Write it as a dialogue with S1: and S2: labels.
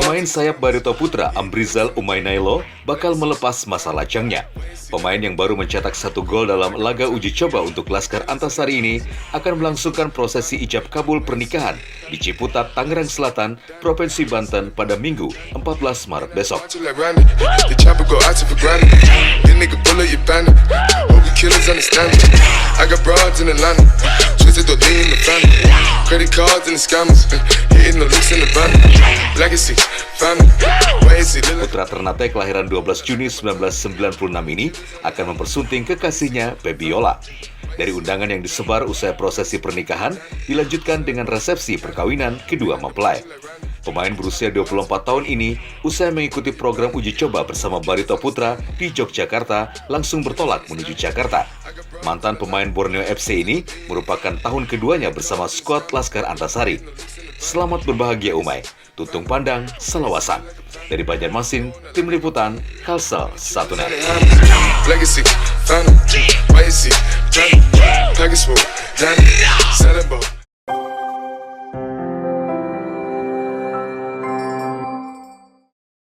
S1: Pemain sayap Barito Putra Amrizal Umainailo bakal melepas masa lajangnya. Pemain yang baru mencetak 1 gol dalam laga uji coba untuk Laskar Antasari ini akan melangsungkan prosesi ijab kabul pernikahan di Ciputat, Tangerang Selatan, Provinsi Banten pada Minggu 14 Maret besok. Putra Ternate kelahiran 12 Juni 1996 ini akan mempersunting kekasihnya Febiola. Dari undangan yang disebar usai prosesi pernikahan, dilanjutkan dengan resepsi perkawinan kedua mempelai. Pemain berusia 24 tahun ini, usai mengikuti program uji coba bersama Barito Putra di Yogyakarta, langsung bertolak menuju Jakarta. Mantan pemain Borneo FC ini merupakan tahun keduanya bersama skuad Laskar Antasari. Selamat berbahagia Umay. Tutung Pandang, Salawasan. Dari Banjarmasin, Tim Liputan, Kalsel 1net.